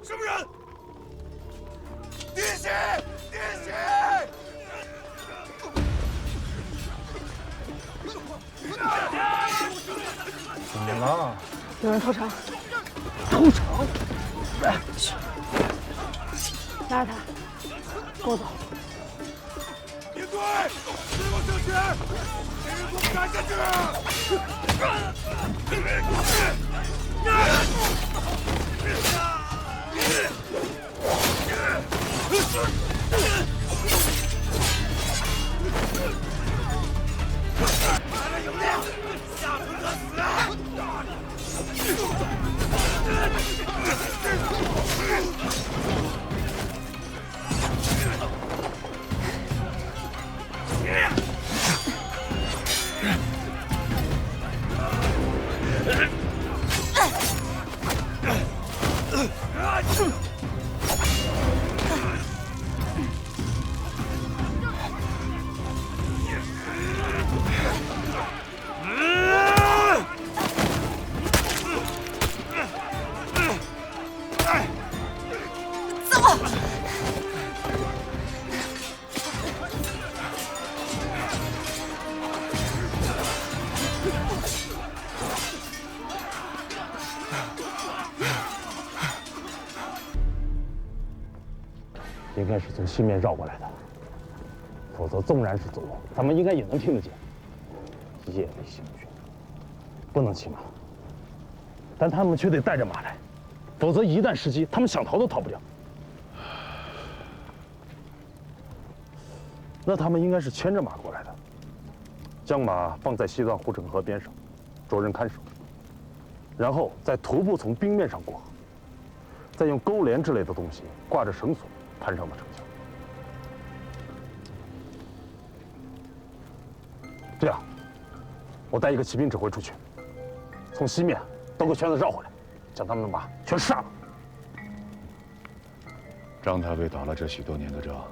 什么人？弟媳，弟媳！怎么了？有人偷城。偷城？拉着他，跟我走。别队，给我向前！给人给我赶下来了有料，下不得死啊！应该是从西面绕过来的，否则纵然是走路，咱们应该也能听得见。夜里行军，不能骑马，但他们却得带着马来，否则一旦失机，他们想逃都逃不掉。那他们应该是牵着马过来的，将马放在西段护城河边上，着人看守，然后再徒步从冰面上过河，再用钩镰之类的东西挂着绳索攀上了城墙。这样，我带一个骑兵指挥出去，从西面兜个圈子绕回来，将他们的马全杀了。张太尉打了这许多年的仗，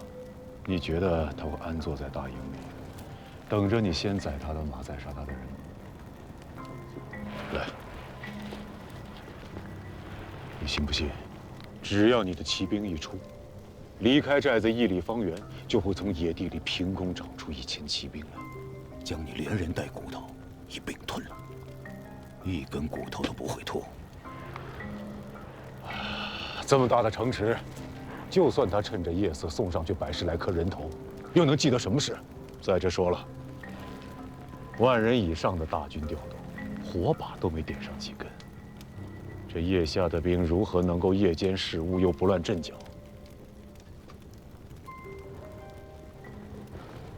你觉得他会安坐在大营里，等着你先宰他的马，再杀他的人吗？来，你信不信？只要你的骑兵一出，离开寨子1里方圆，就会从野地里凭空找出1000骑兵来，将你连人带骨头一并吞了，一根骨头都不会吐。这么大的城池，就算他趁着夜色送上去110来颗人头，又能记得什么事？再者说了，10000人以上的大军调动，火把都没点上几根，这叶下的兵如何能够夜间视物又不乱阵脚？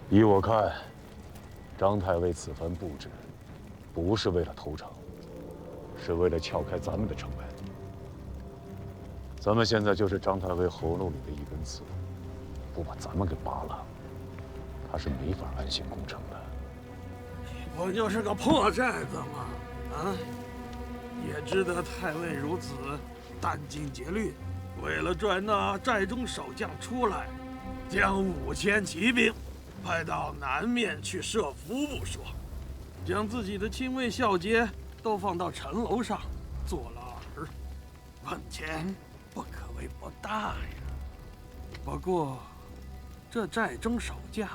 依我看，张太尉此番布置，不是为了投诚，是为了撬开咱们的城门。咱们现在就是张太尉喉咙里的一根刺，不把咱们给拔了，他是没法安心攻城的。不就是个破寨子吗？啊！也知得太尉如此殚精竭虑，为了赚那寨中守将出来，将5000骑兵派到南面去设伏不说，将自己的亲卫孝杰都放到城楼上做了饵，本钱不可谓不大呀。不过，这寨中守将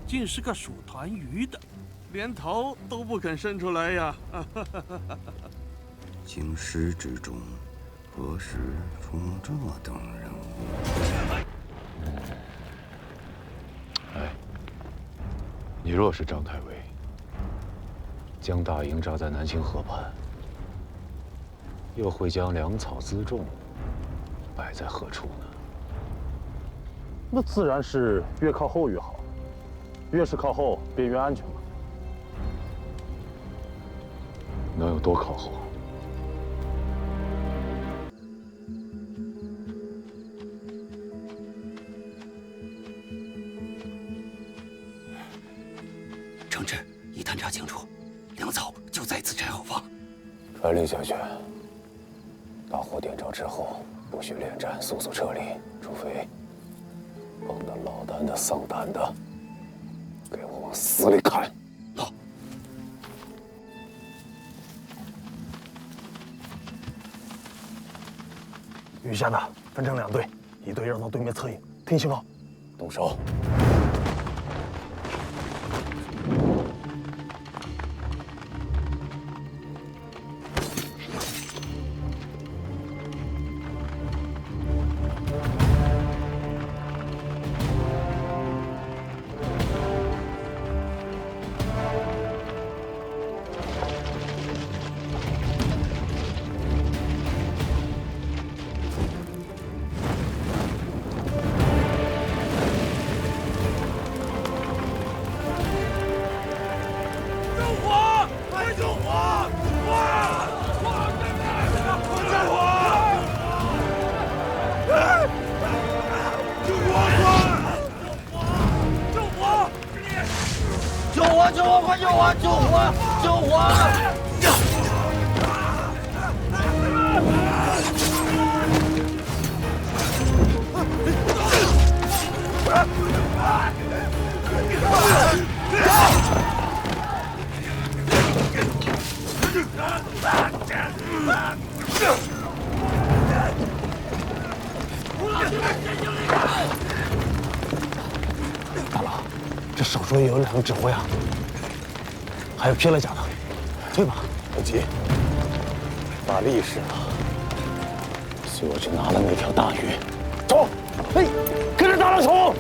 竟是个属团鱼的，连头都不肯伸出来呀！京师之中，何时出这等人物？哎，你若是张太尉，将大营扎在南清河畔，又会将粮草辎重摆在何处呢？那自然是越靠后越好，越是靠后便越安全嘛。能有多靠后？承旨已探查清楚，粮草就在此寨后方。传令下去，大火点着之后，不许恋战，速速撤离，除非碰到老胆的、丧胆的，给我往死里砍！好。余下的分成2队，一队绕到对面侧应，听信号，动手。大佬，这手中也有2个指挥啊，还有披了甲的，退吧，不急。把力使了，随我去拿了那条大鱼。走，嘿，跟着大佬冲！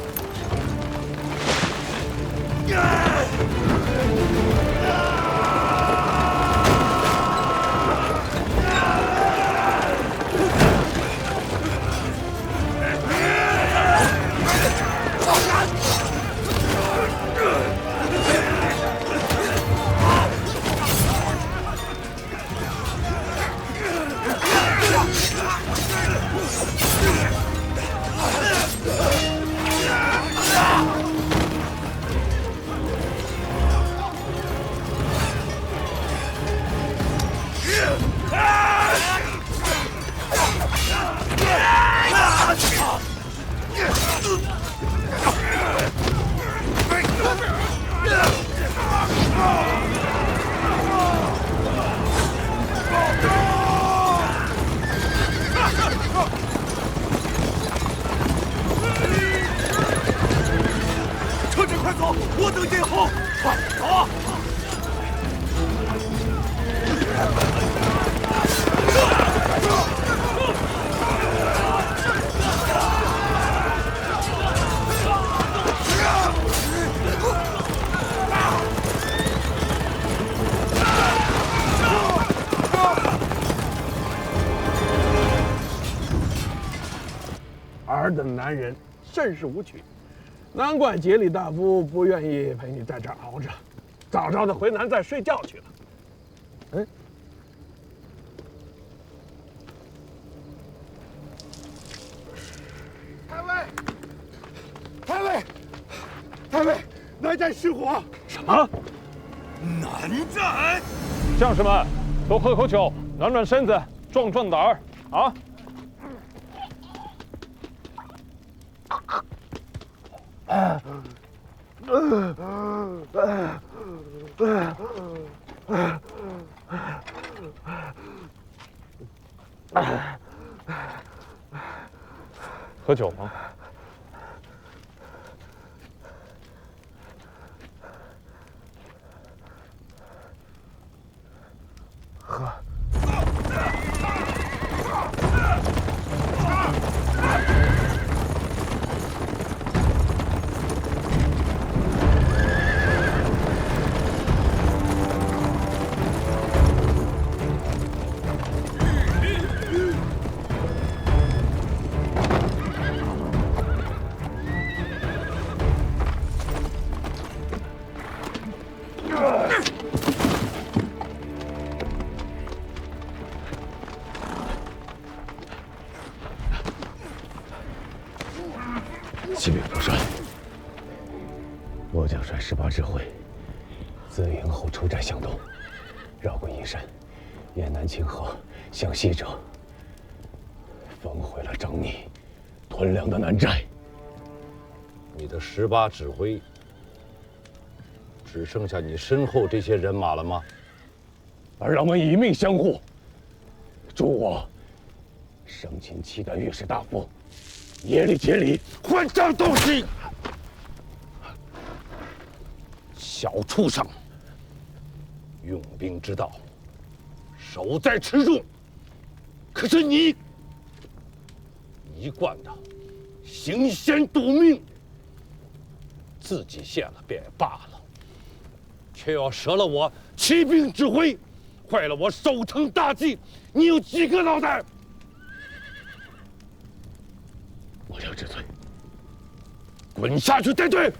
车长，快走，我等殿后。快走啊！尔等男人甚是无趣，难怪杰里大夫不愿意陪你在这儿熬着，早早的回南再睡觉去了。嗯，太尉，南寨失火！什么？南寨？将士们，都喝口酒，暖暖身子，壮壮胆儿啊！喝酒吗？喝。启禀主帅，末将率18支会自营后出寨向东，绕过阴山，沿南清河向西折，焚毁了瘴匿、屯粮的南寨。你的18指挥只剩下你身后这些人马了吗？而让我们以命相护，助我生擒契丹御史大夫，耶律杰里换张东西。小畜生，用兵之道，守在池中。可是你一贯的行险赌命，自己陷了便也罢了，却要折了我起兵指挥，坏了我守城大计，你有几个脑袋？我要治罪，滚下去带队！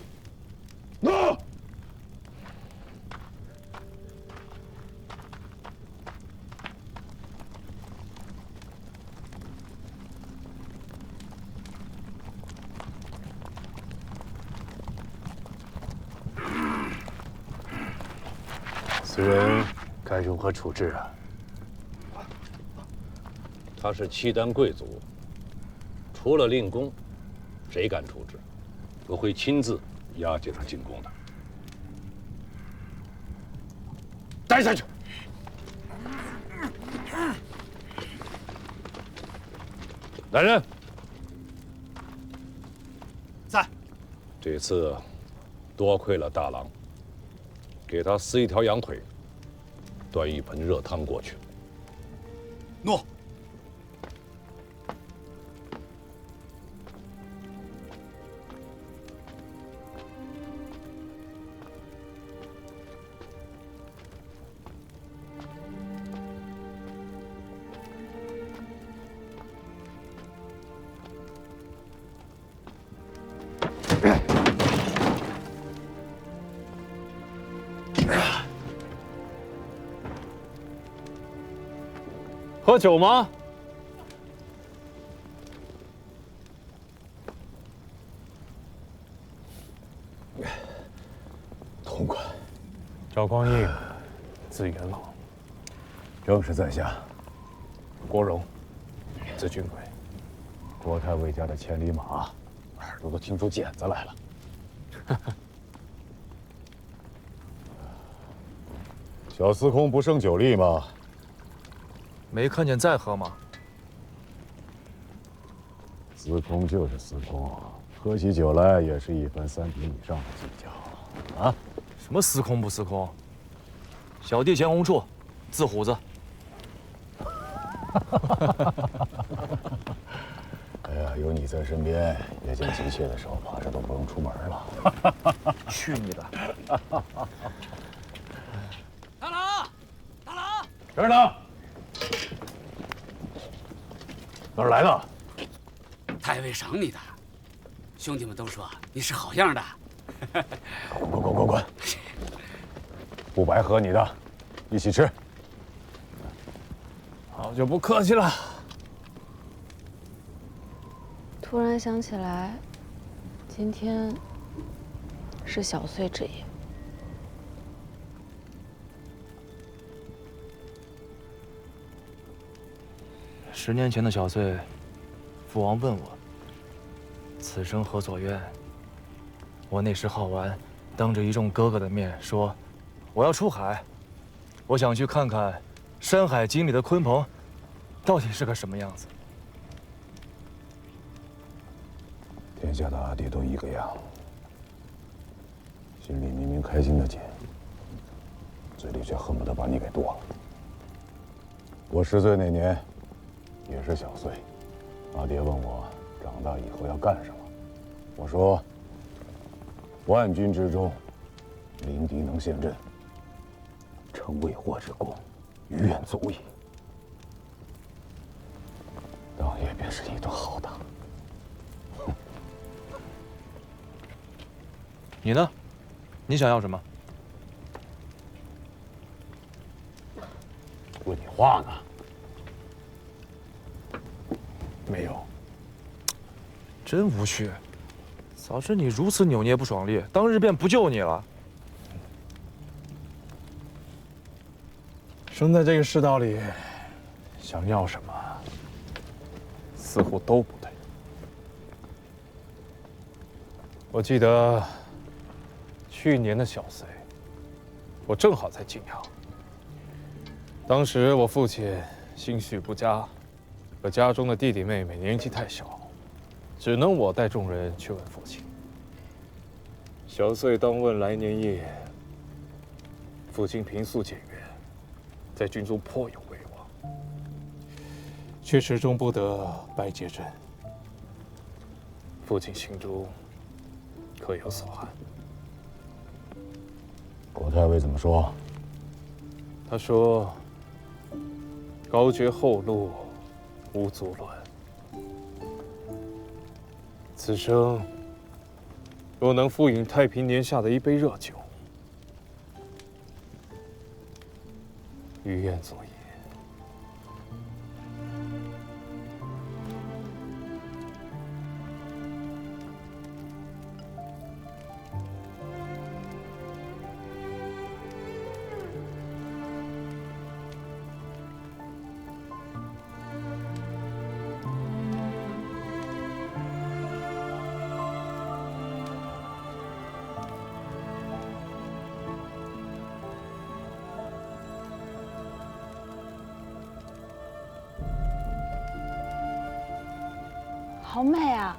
喏。此人该如何处置啊？他是契丹贵族，除了令公，谁敢处置？我会亲自押解他进宫的。带下去。来人，在。这次多亏了大郎，给他撕一条羊腿，端一盆热汤过去。诺。喝酒吗？痛快。赵匡胤，字元老，正是在下。郭荣，字俊贵。郭太尉家的千里马，耳朵都听出茧子来了。小司空不胜酒力吗？没看见在喝吗？司空就是司空，喝起酒来也是一番3品以上的计较啊！什么司空不司空？小弟钱洪处，字虎子。哎呀，有你在身边，夜间急切的时候，怕是都不用出门了。去你的！大郎，大郎，这儿呢。哪儿来的？太尉赏你的，兄弟们都说你是好样的。滚！不白喝你的，一起吃。好久不客气了。突然想起来，今天是小岁之夜。10年前的小岁，父王问我：“此生何所愿？”我那时好玩，当着一众哥哥的面说：“我要出海，我想去看看《山海经》里的鲲鹏，到底是个什么样子。”天下的阿弟都一个样，心里明明开心的紧，嘴里却恨不得把你给剁了。我10岁那年，也是小岁，阿爹问我长大以后要干什么，我说：万军之中，临敌能陷阵，成未获之功，于愿足矣。当夜便是一顿好打。你呢？你想要什么？问你话呢。没有。真无趣。早知你如此扭捏不爽利，当日便不救你了。生在这个世道里，想要什么，似乎都不对。我记得去年的小岁，我正好在泾阳。当时我父亲心绪不佳，可家中的弟弟妹妹年纪太小，只能我带众人去问父亲。小岁当问来年夜，父亲平素简约，在军中颇有威望，却始终不得拜接朕。父亲心中可有所憾？郭太尉怎么说？他说：“高绝后路，无足论。此生若能复饮太平年下的一杯热酒，于愿足矣。”好美啊！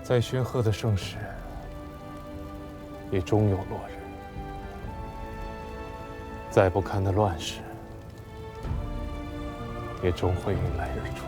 再煊赫的盛世，也终有落日；再不堪的乱世，也终会迎来日出。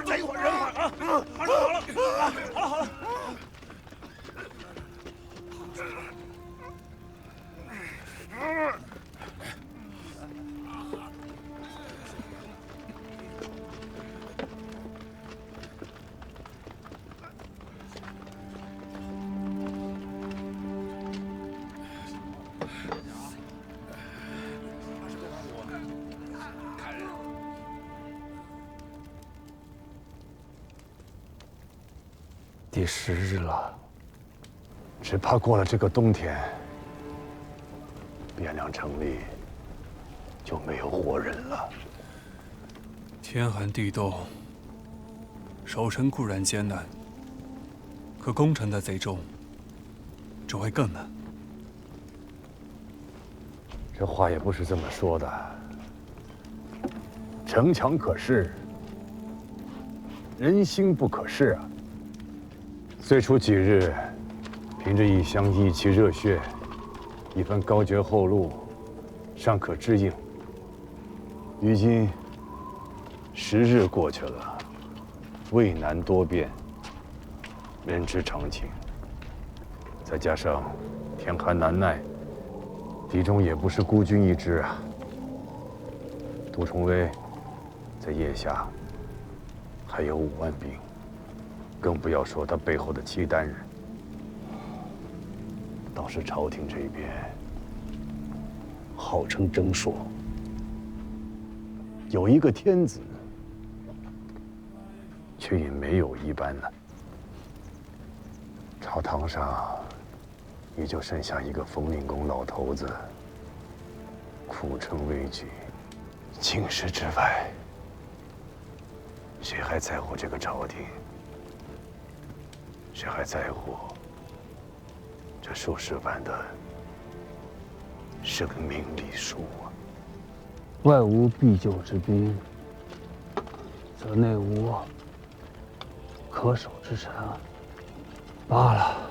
这一会儿忍会儿啊！马上好了，好了。第10日了，只怕过了这个冬天，汴梁城里就没有活人了。天寒地冻，守城固然艰难，可攻城的贼众只会更难。这话也不是这么说的。城墙可视，人心不可视啊。最初几日，凭着一腔义气热血，一番高绝后路，尚可支应。如今10日过去了，渭南多变，人之常情。再加上天寒难耐，敌中也不是孤军一支啊。杜重威在腋下还有5万兵。更不要说他背后的契丹人。倒是朝廷这边，号称征朔，有一个天子，却也没有一般呢。朝堂上，也就剩下一个冯令公老头子，苦撑危局。京师之外，谁还在乎这个朝廷？谁还在乎这数十万的生命礼数啊？外无必救之兵，则内无可守之臣。罢了。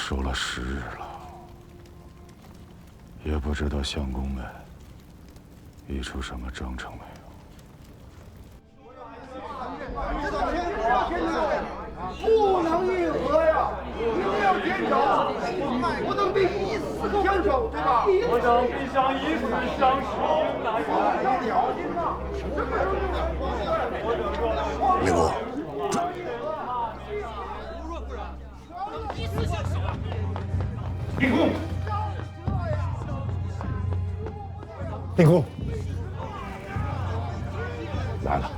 守了10日了，也不知道相公们议出什么章程没有。不能议和呀，一定要坚守，不能被以死相守，对吧？我等必将以死相守。令公，令公，令公，来了。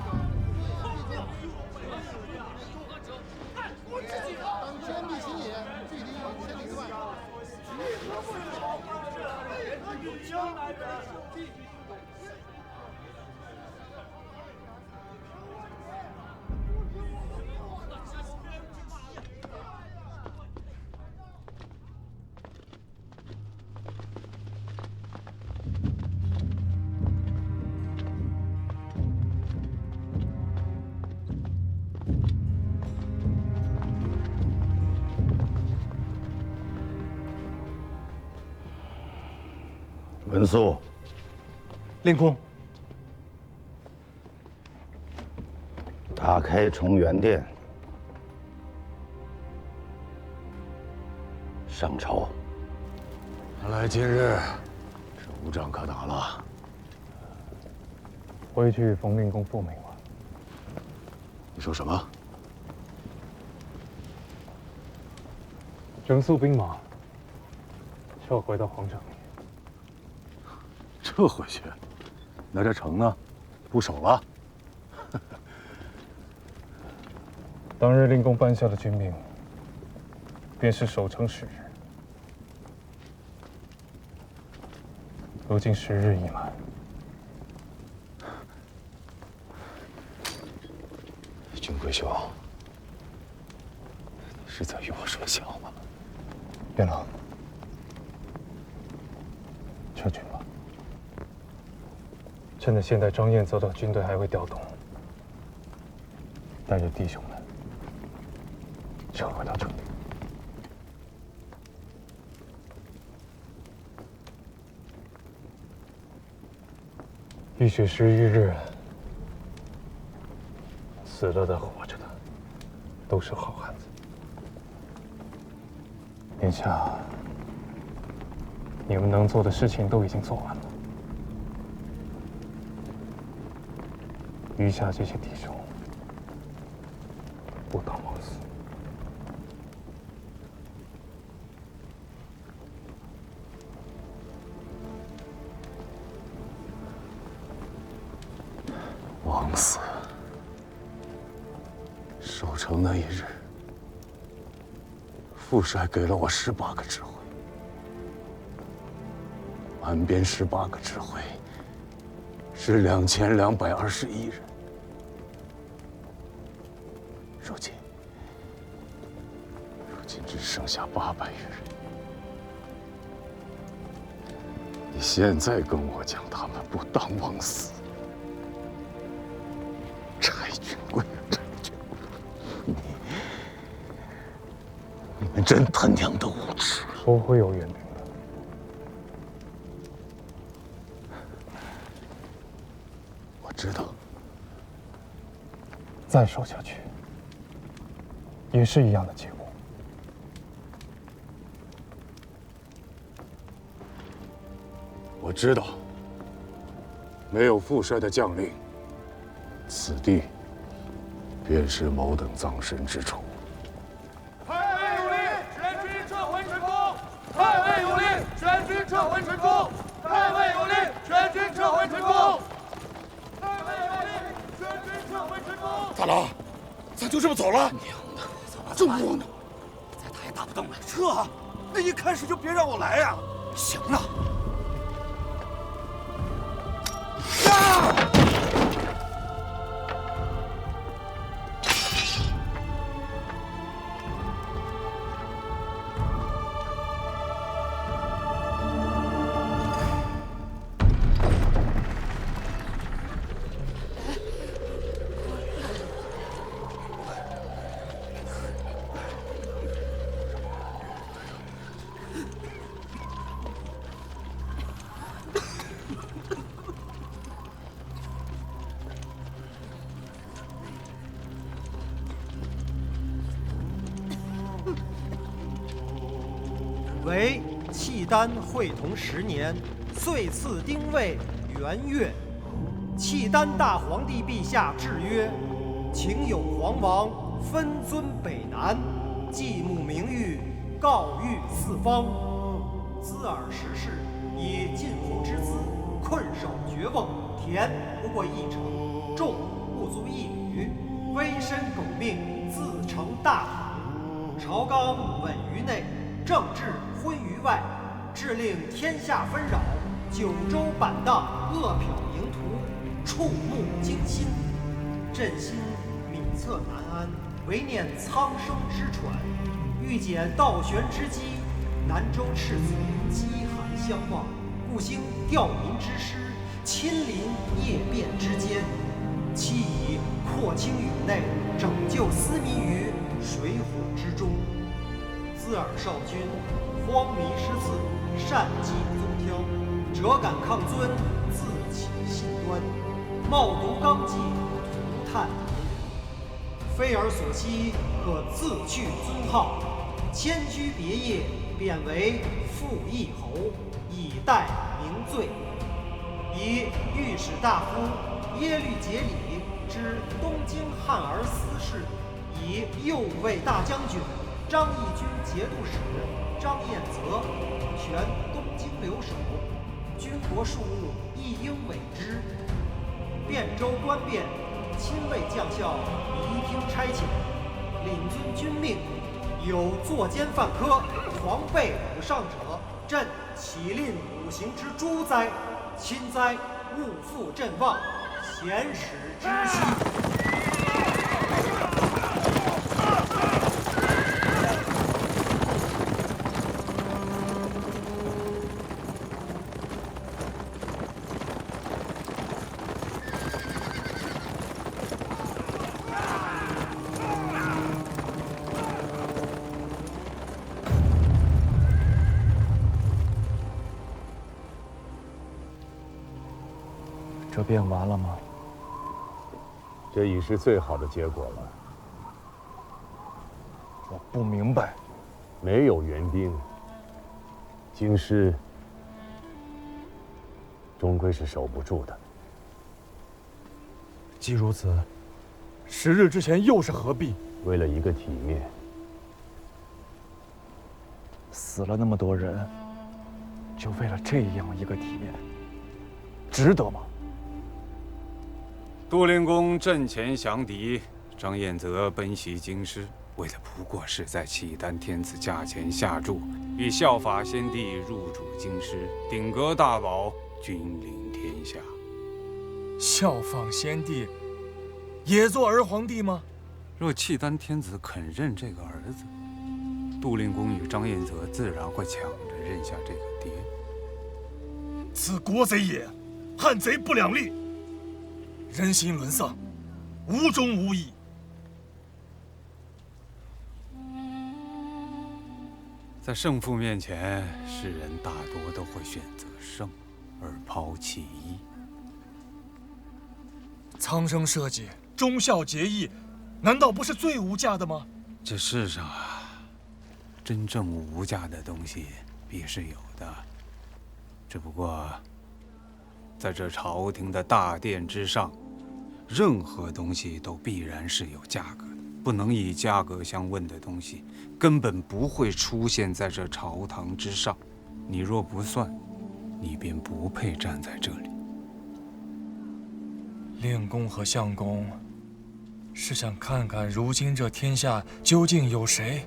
文肃，令公，打开重元殿，上朝。看来今日是无仗可打了。回去冯令公复命吧。你说什么？整肃兵马，撤回到皇城里。撤回去？那这城呢？不守了？当日令公颁下的军命，便是守城10日。如今10日已满，君贵兄，你是在与我说笑吗？元老，撤军吧。趁着现在张燕走到军队还未调动，带着弟兄们撤回到城里。浴血11日，死了的、活着的，都是好汉子。眼下，你们能做的事情都已经做完了。余下这些弟兄，不当枉死。枉死！守城那一日，副帅给了我18个指挥，满编18个指挥，是2221人。如今只剩下800余人。你现在跟我讲他们不当枉死，柴军贵，柴军贵，你们真他娘的无耻！不会有援兵的。我知道。再守下去，也是一样的结果。我知道，没有副帅的将令，此地便是某等葬身之处。太尉有令，全军撤回成功！太尉有令，全军撤回成功！太尉有令，全军撤回成功！太尉有令，全军撤回成功！大郎，咱就这么走了？娘的，怎么这么窝囊？再打也打不动了。撤啊！那一开始就别让我来呀！行了。为契丹会同10年，岁次丁未元月，契丹大皇帝陛下制曰：请有皇王分尊北南，祭墓名誉，告谕四方。兹尔时事，以晋侯之资，困守绝瓮，田不过1城，众不足1旅，危身苟命，自成大统。朝纲稳于内，政治昏于外，致令天下纷扰，九州板荡，恶殍盈途，触目惊心。朕心敏测难安，唯念苍生之喘。欲解倒悬之机，南州赤子饥寒相望，故兴吊民之师，亲临夜变之间，期以扩清宇内，拯救斯民于水火之中。兹尔少君荒靡失次，善计宗挑，辄敢抗尊，自起信端，冒渎纲纪，涂炭非尔所惜，可自去尊号，迁居别业，贬为复议侯，以待明罪。以御史大夫耶律节里之东京汉儿司事，以右卫大将军张义军节度使张彦泽权东京留守，军国事务亦应委之。汴州官变，亲卫将校移听差遣，领遵军命。有作奸犯科、狂悖武上者，朕岂吝五行之诛哉！亲哉，勿负朕望，贤使之息。这便完了吗？这已是最好的结果了。我不明白。没有援兵，京师终归是守不住的。既如此，10日之前又是何必？为了一个体面。死了那么多人，就为了这样一个体面，值得吗？杜令公阵前降敌，张彦泽奔袭京师，为的不过是在契丹天子驾前下注，以效法先帝入主京师，鼎革大宝，君临天下。效仿先帝，也做儿皇帝吗？若契丹天子肯认这个儿子，杜令公与张彦泽自然会抢着认下这个爹。此国贼也，汉贼不两立。人心沦丧，无忠无义。在胜负面前，世人大多都会选择胜，而抛弃义。苍生社稷，忠孝节义，难道不是最无价的吗？这世上啊，真正无价的东西必是有的，只不过在这朝廷的大殿之上，任何东西都必然是有价格的，不能以价格相问的东西，根本不会出现在这朝堂之上。你若不算，你便不配站在这里。令公和相公是想看看如今这天下究竟有谁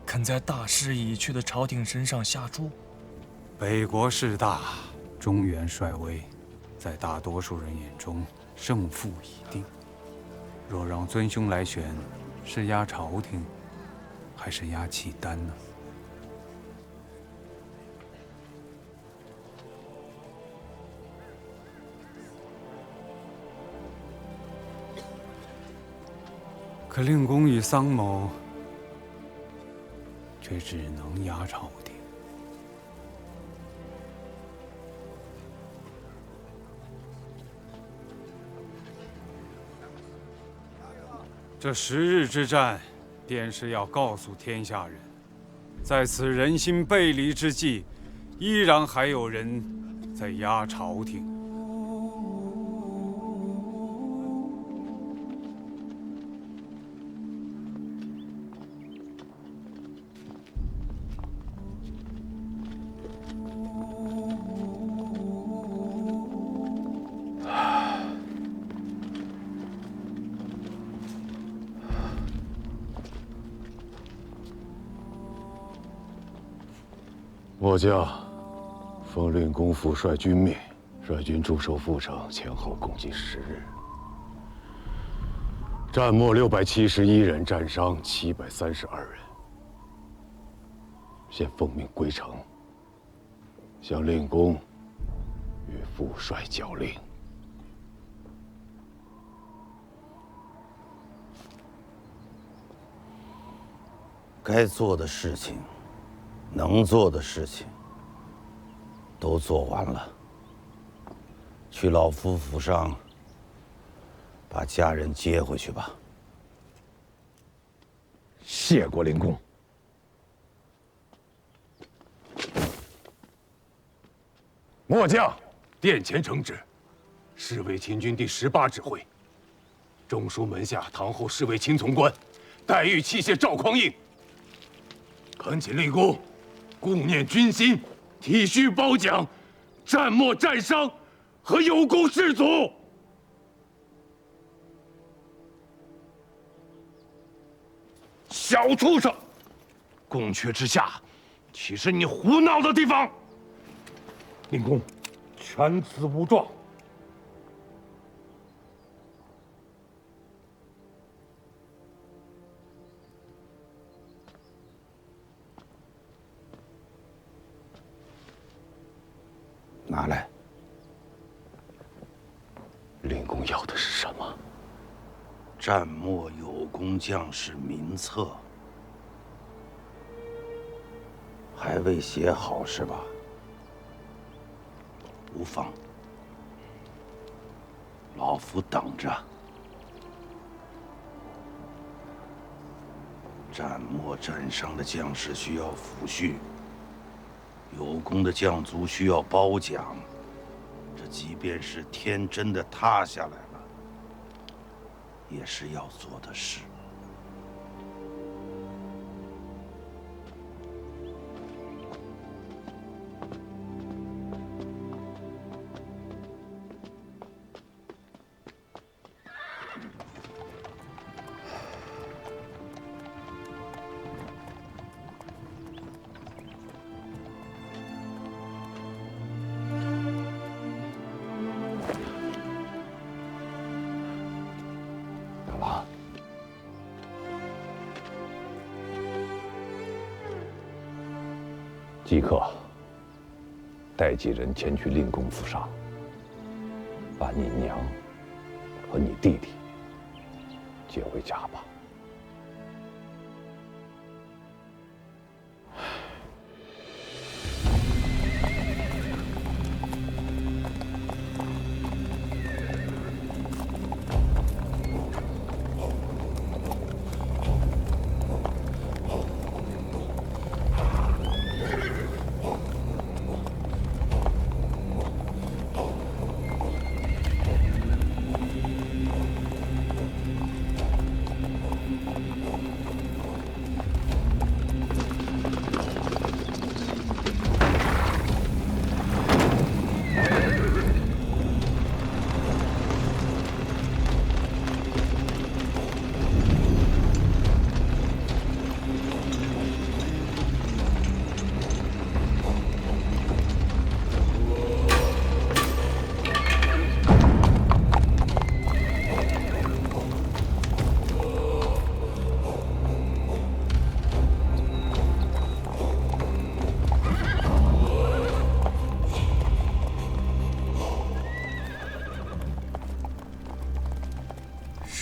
肯在大势已去的朝廷身上下注？北国势大，中原衰微，在大多数人眼中胜负已定。若让尊兄来选，是压朝廷，还是压契丹呢？可令公与桑某却只能压朝廷。这10日之战，便是要告诉天下人，在此人心背离之际，依然还有人在压朝廷。末将奉令公副帅军命，率军驻守阜城，前后共计10日，战没671人，战伤732人。现奉命归城，向令公与副帅交令。该做的事情，能做的事情，都做完了。去老夫府上，把家人接回去吧。谢过令公。末将殿前承旨，侍卫秦军第18指挥，中书门下堂后侍卫秦从官，待遇器械赵匡胤。恳请令公顾念军心，体恤褒奖战没战伤和有功士卒。小畜生，宫阙之下，岂是你胡闹的地方？令公，全子无状。拿来。令公要的是什么？战没有功将士名册，还未写好是吧？无妨，老夫等着。战没战伤的将士需要抚恤，有功的将卒需要褒奖。这即便是天真的塌下来了，也是要做的事。即刻带几人前去令公府上，把你娘和你弟弟接回家吧。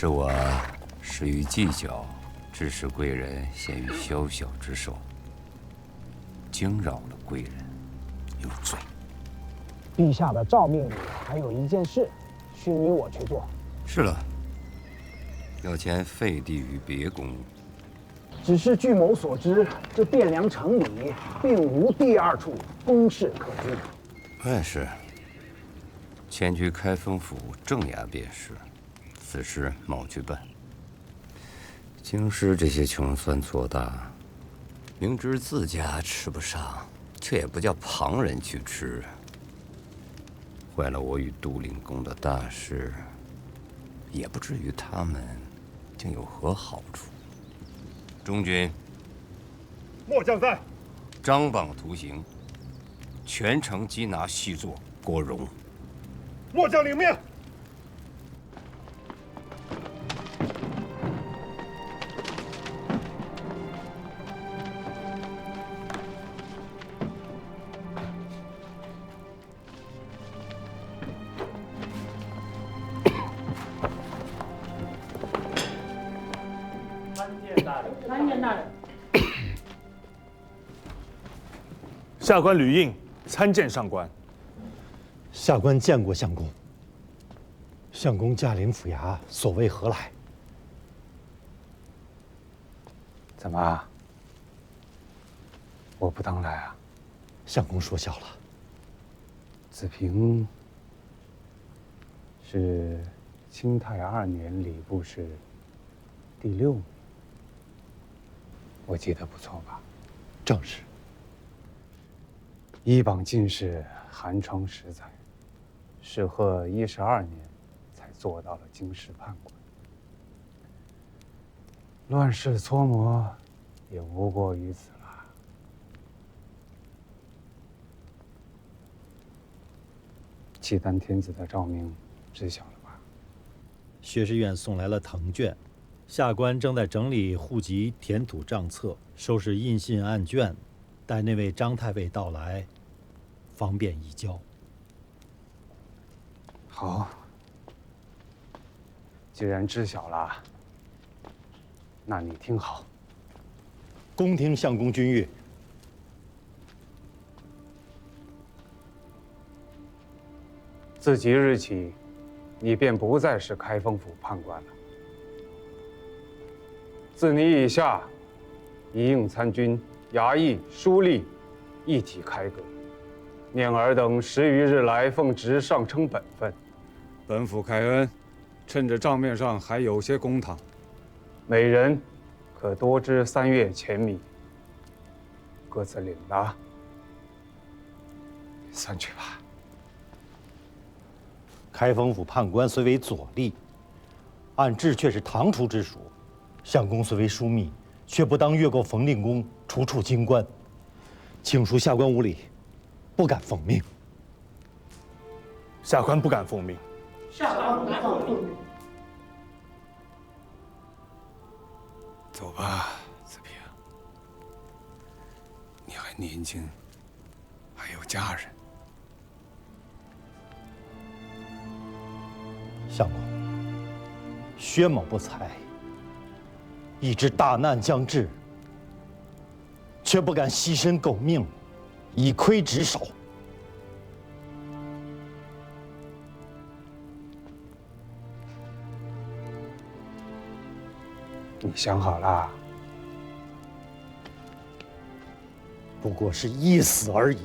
是我失于计较，致使贵人陷于宵小之手，惊扰了贵人，有罪。陛下的诏命里还有一件事，需你我去做。是了，要迁废帝于别宫，只是据某所知，这汴梁城里并无第二处宫室可居。万事，前去开封府正衙便是，此事某去办。京师这些穷酸做大，明知自家吃不上，却也不叫旁人去吃，坏了我与杜令公的大事，也不至于他们竟有何好处。中军，末将在。张榜图形，全城缉拿细作郭荣。末将领命。参见大人。下官吕应参见上官。下官见过相公。相公驾临府衙，所谓何来？怎么？我不当来啊？相公说笑了。子平是清泰2年礼部侍第6名，我记得不错吧？正是。一榜进士寒窗10载，适合12年才做到了京师判官。乱世搓磨，也无过于此了。契丹天子的诏命知晓了吧？学士院送来了藤卷，下官正在整理户籍填土账册，收拾印信案卷，待那位张太尉到来，方便移交。好，既然知晓了，那你听好。恭听相公君谕。自即日起，你便不再是开封府判官了。自你以下，一应参军、衙役、书吏一体开革，念尔等10余日来奉职上称本分。本府开恩，趁着账面上还有些公堂，每人可多支3月钱米，各自领了。散去吧。开封府判官虽为左吏，按制却是堂厨之属。相公虽为枢密，却不当越过冯令公，除处京官。请恕下官无礼，不敢奉命。下官不敢奉命。下官不敢奉命。走吧，子平。你还年轻，还有家人。相公，薛某不才，已知大难将至，却不敢牺牲狗命，以窥职守。你想好了？不过是一死而已。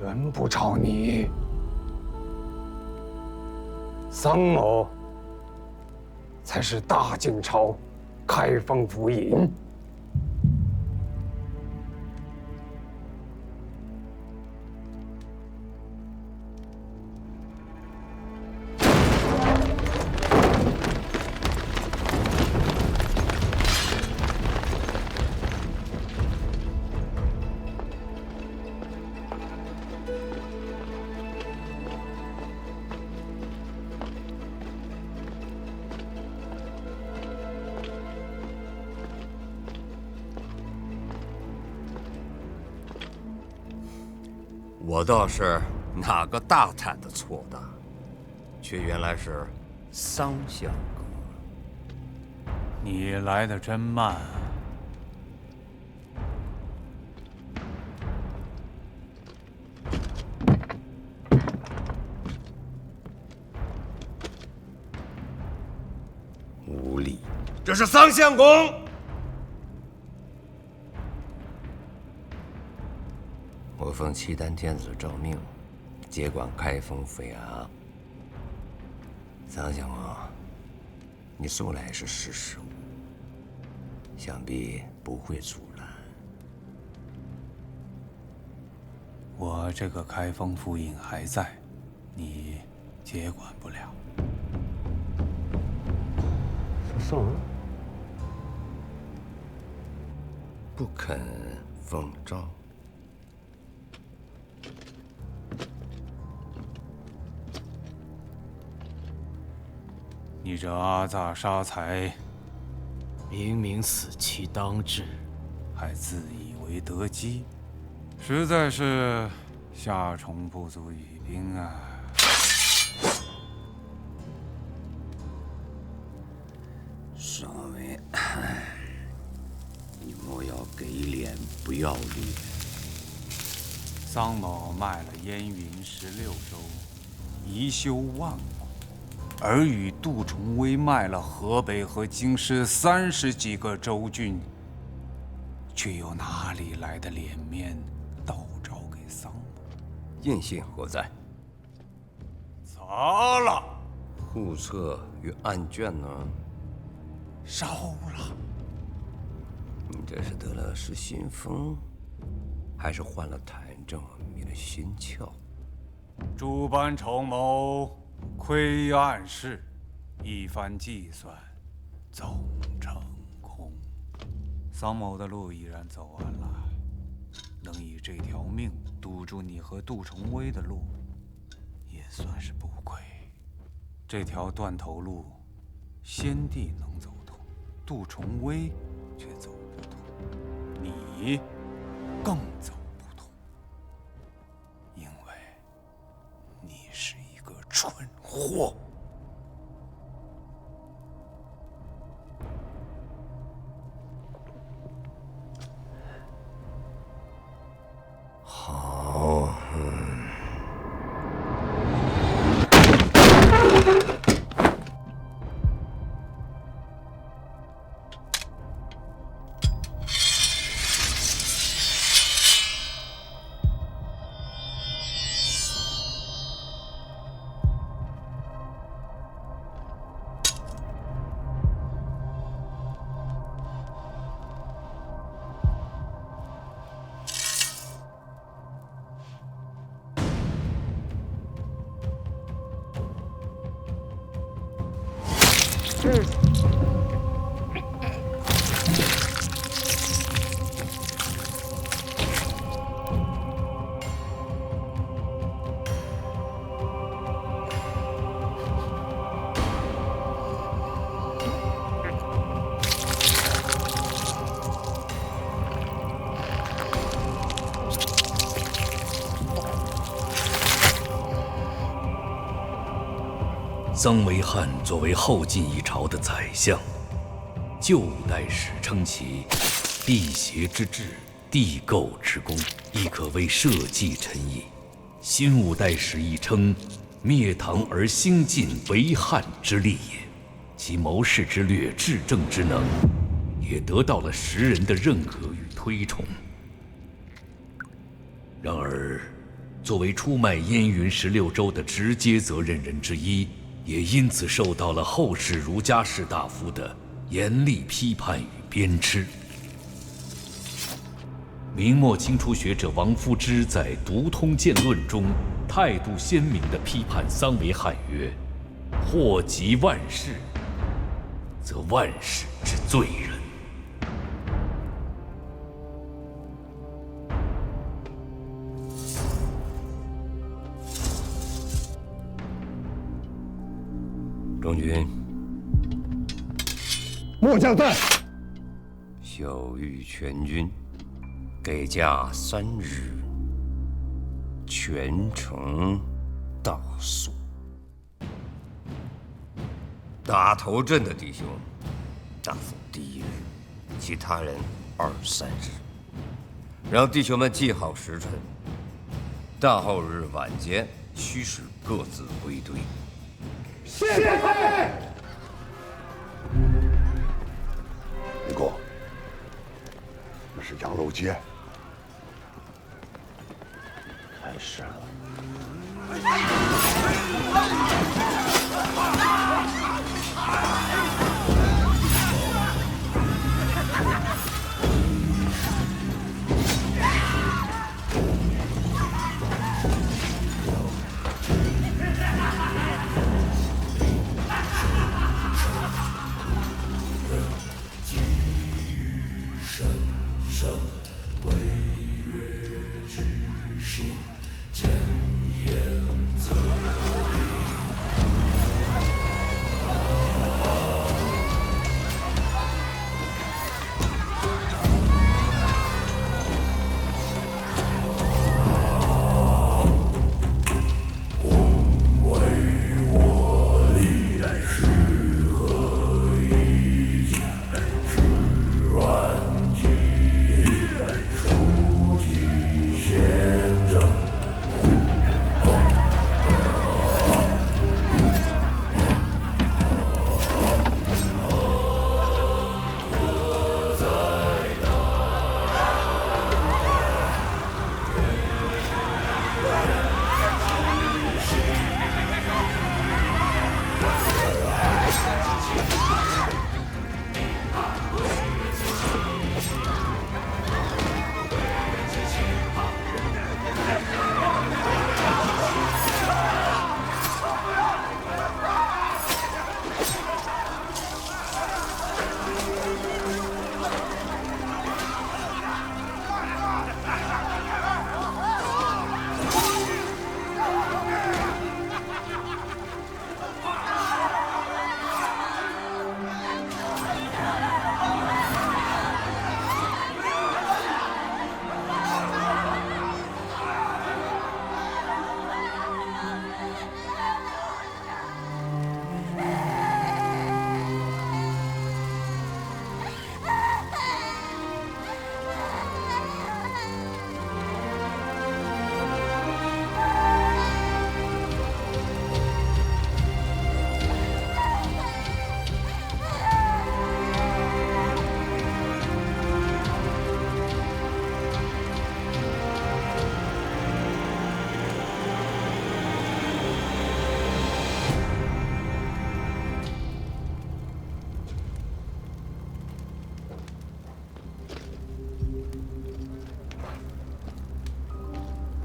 原不朝你，桑某才是大晋朝开封府尹。我倒是哪个大胆的错的，却原来是桑相公。你来的真慢啊！无礼。这是桑相公。我奉契丹天子诏命，接管开封府衙。桑相公，你素来是识时务，想必不会阻拦。我这个开封府尹还在，你接管不了。说什么？不肯奉诏？你这阿蚱杀财，明明死期当至，还自以为得机，实在是夏虫不足语冰啊！少尉，你莫要给脸不要脸。桑某卖了燕云16州，宜修万国，而与杜重威卖了河北和京师30几个州郡，却又哪里来的脸面倒招给桑某？印信何在？砸了。户册与案卷呢？烧了。你这是得了失心疯，还是患了谭正迷了心窍？诸般筹谋，窥暗室，一番计算，总成空。桑某的路已然走完了，能以这条命堵住你和杜重威的路，也算是不亏。这条断头路，先帝能走通，杜重威却走不通，你更走不通，因为你是一个蠢货。好，桑维汉作为后晋一朝的宰相，旧五代史称其辟邪之治、地构之功，亦可谓社稷臣也。新五代史亦称灭唐而兴晋为汉之力也。其谋士之略、治政之能，也得到了时人的认可与推崇。然而，作为出卖燕云16州的直接责任人之一，也因此受到了后世儒家士大夫的严厉批判与鞭笞。明末清初学者王夫之在《读通鉴论》中态度鲜明地批判桑维汉曰：“祸及万世，则万世之罪人。”中军，末将在。晓谕全军，给假3日，全城大肃。打头阵的弟兄，大封第1日，其他人2、3日，让弟兄们记好时辰。大后日晚间，须使各自归队。谢太尉。是羊肉街。太是了。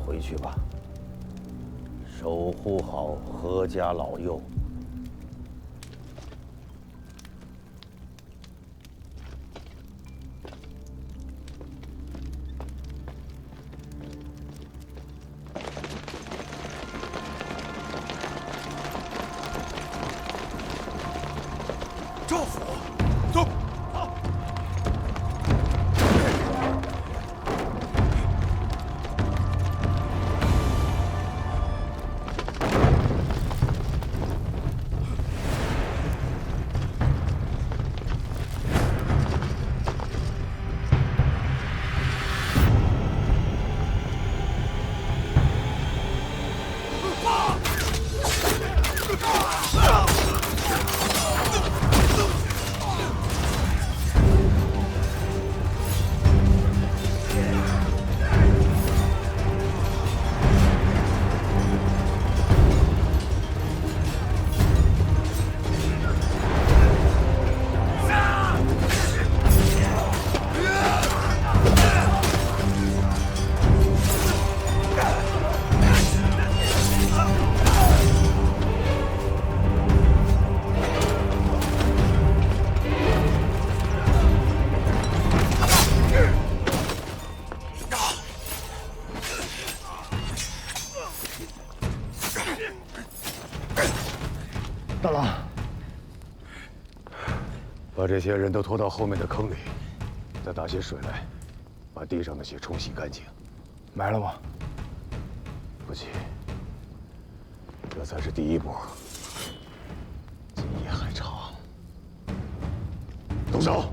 回去吧，守护好何家老幼。赵府，走。 大郎，把这些人都拖到后面的坑里，再打些水来，把地上的血冲洗干净。埋了吗？不急，这才是第一步，今夜还长。动手！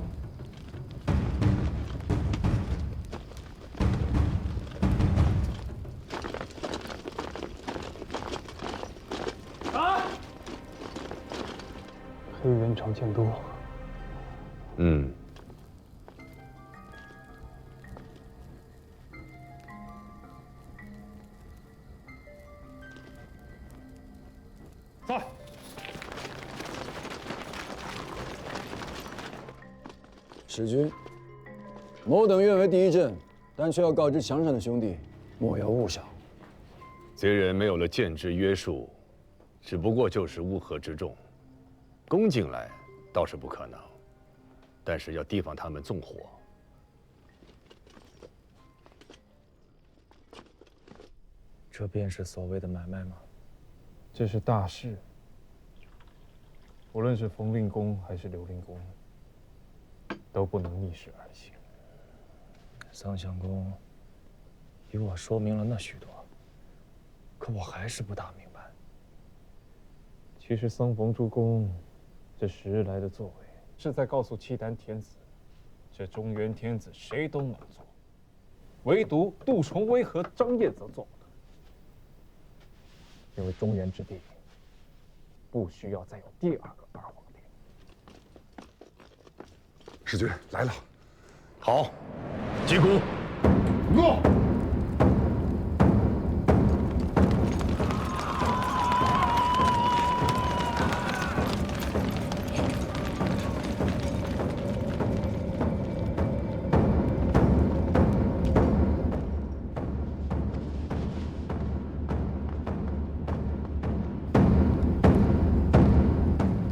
黑元朝见多。嗯，使君，某等愿为第一阵，但却要告知墙上的兄弟，莫要误想。贼人没有了剑之约束，只不过就是乌合之众，攻进来倒是不可能，但是要提防他们纵火。这便是所谓的买卖吗？这是大事，无论是风令公还是刘令公，都不能逆势而行。桑相公与我说明了那许多，可我还是不大明白。其实桑冯诸公这10日来的作为，是在告诉契丹天子，这中原天子谁都能做，唯独杜重威和张燕则做不得。因为中原之地不需要再有第2个二皇帝。使君来了，好，击鼓，诺。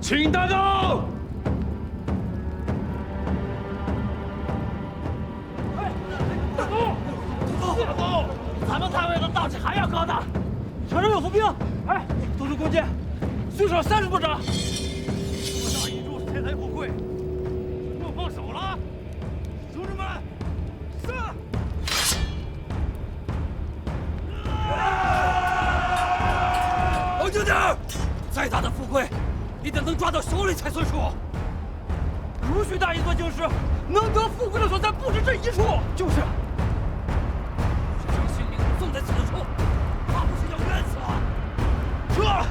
请大刀！大刀！咱们太尉的大旗还要高呢。城上有伏兵，哎，都是弓箭，最少30步长。这么大一柱是天财富贵，不放手了！兄弟们，上！冷静点！再大的富贵，你得能抓到手里才算数。如许大一座京师，能得富贵的所在不止这一处。就是。将性命送在此处，怕不是要冤死了。撤！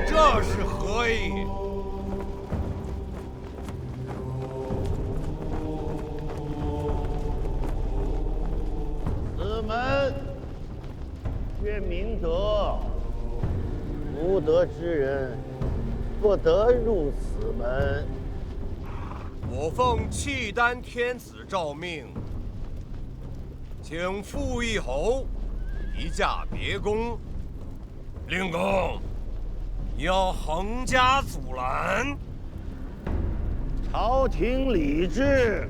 这是何意？此门曰明德，无德之人不得入此门。我奉契丹天子诏命，请傅义侯移驾别宫。令公，你要横加阻拦？朝廷礼制，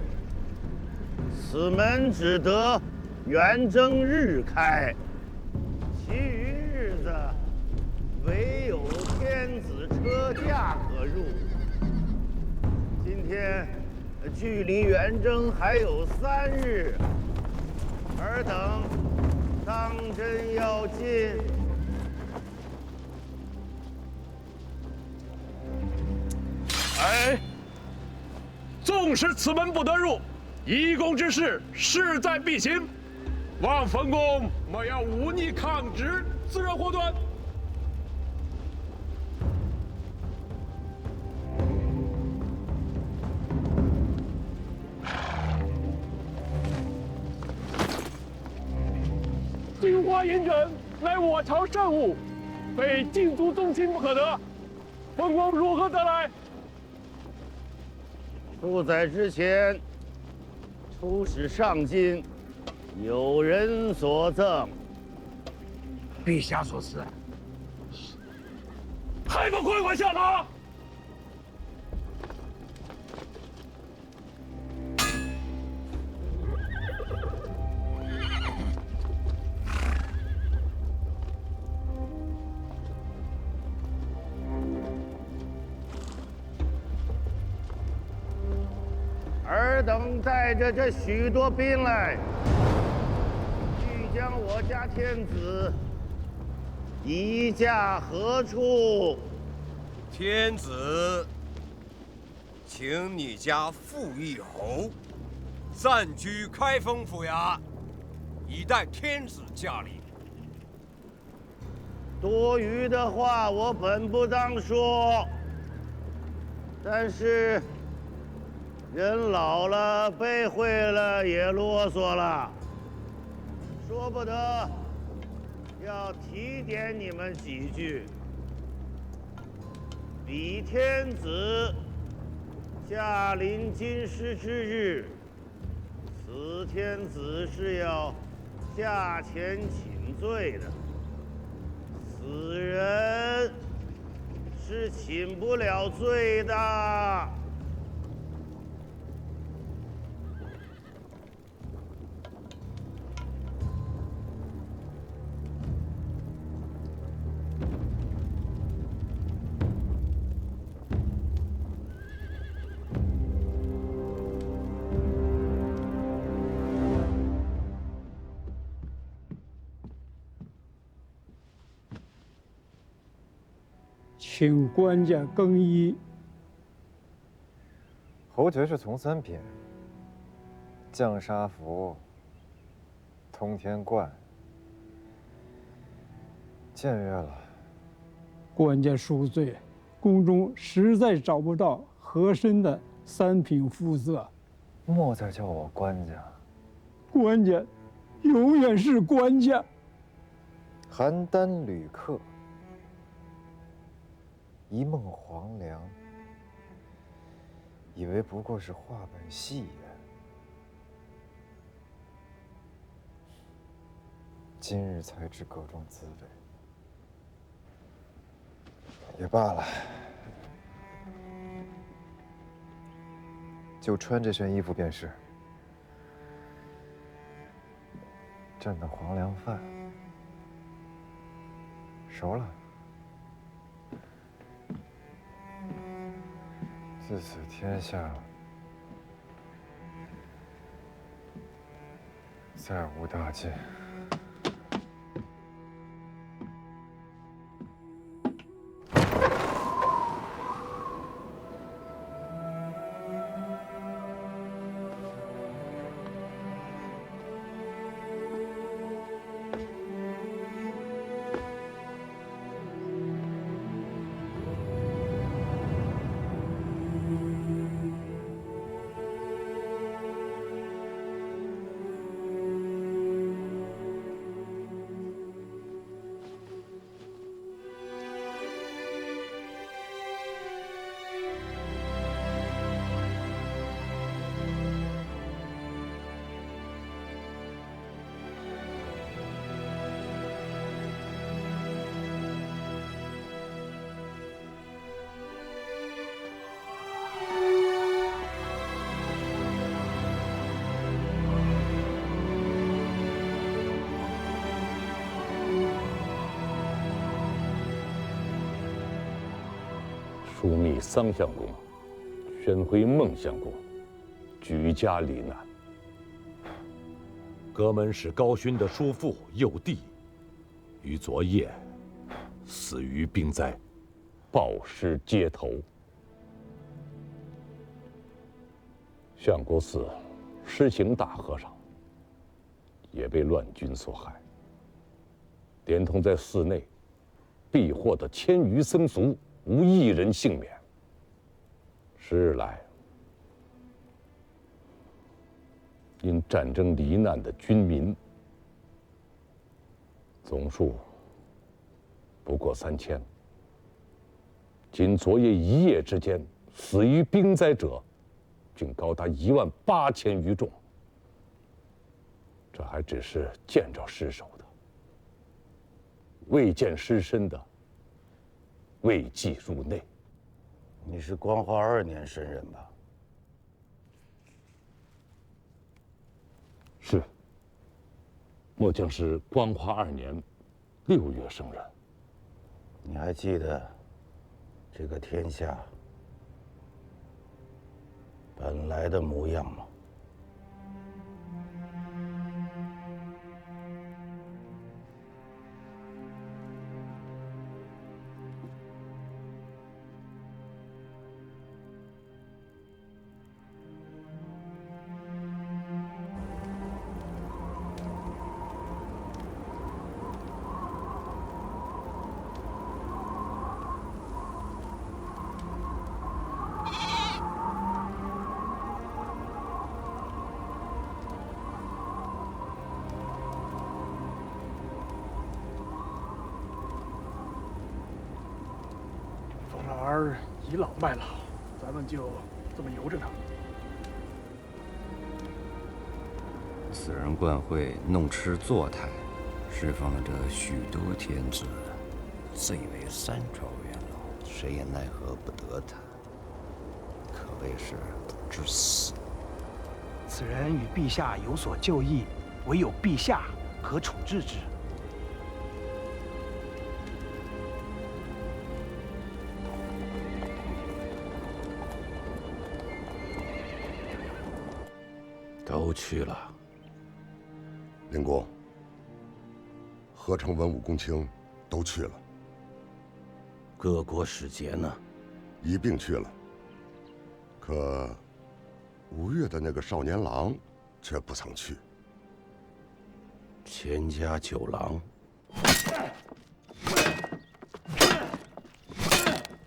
此门只得元正日开，其余日子唯有天子车驾可入。今天距离元正还有3日，尔等当真要进？哎，纵使此门不得入，一公之事势在必行，望冯公莫要忤逆抗旨，自然祸端。金花银枕乃我朝圣物，非禁足宗亲不可得。冯公如何得来？数载之前，出使上京，有人所赠。陛下所赐，还不快快下马！等带着这许多兵来，欲将我家天子移驾何处？天子，请你家傅义侯暂居开封府衙，以待天子驾临。多余的话我本不当说，但是人老了，背会了，也啰嗦了，说不得要提点你们几句。李天子驾临京师之日，此天子是要驾前请罪的，此人是请不了罪的。请官家更衣。侯爵是从三品，降沙符，通天冠，僭越了。官家恕罪，宫中实在找不到合身的三品肤色。莫再叫我官家。官家，永远是官家。邯郸旅客。一梦黄粱，以为不过是话本戏言，今日才知各种滋味。也罢了，就穿这身衣服便是。朕的黄粱饭熟了。自此天下再无大晋。枢密桑相公，宣徽孟相公，举家罹难。阁门使高勋的叔父幼弟，于昨夜死于兵灾，暴尸街头。相国寺施行大和尚也被乱军所害，连同在寺内避祸的1000余僧俗，无一人幸免。10日来，因战争罹难的军民总数不过3000，仅昨夜一夜之间，死于兵灾者竟高达18000余众。这还只是见着尸首的，未见尸身的未计入内。你是光化2年生人吧？是。末将是光化2年6月生人。你还记得这个天下本来的模样吗？儿倚老卖老，咱们就这么由着他。此人惯会弄吃作态，释放了这许多天子，罪为3朝元老，谁也奈何不得他，可谓是不知死。此人与陛下有所旧议，唯有陛下可处置之。都去了。灵公，何成文武公卿都去了，各国使节呢？一并去了。可吴越的那个少年郎却不曾去。钱家9郎，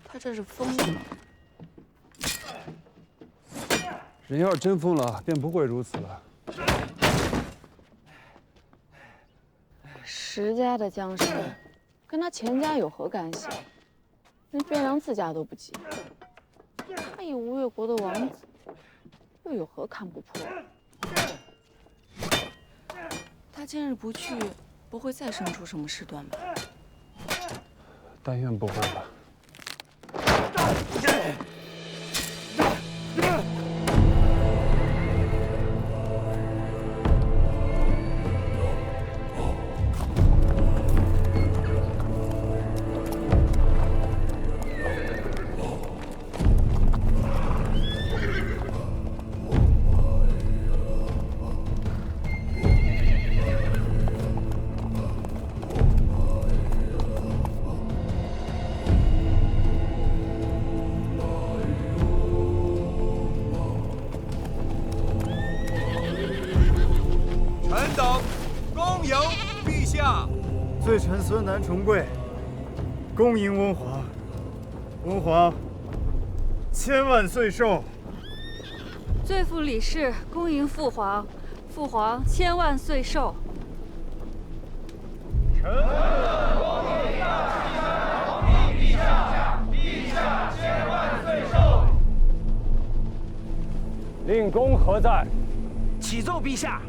他这是疯了吗？人要是真疯了，便不会如此了。石家的江山，跟他钱家有何干系？连汴梁自家都不及，他以吴越国的王子，又有何看不破？他今日不去，不会再生出什么事端吧？但愿不会吧。罪臣孙南重贵，恭迎温皇。温皇千万岁寿。罪妇李氏恭迎父皇，父皇千万岁寿。臣恭迎陛下，陛下千万岁寿。令公何在？启奏陛下，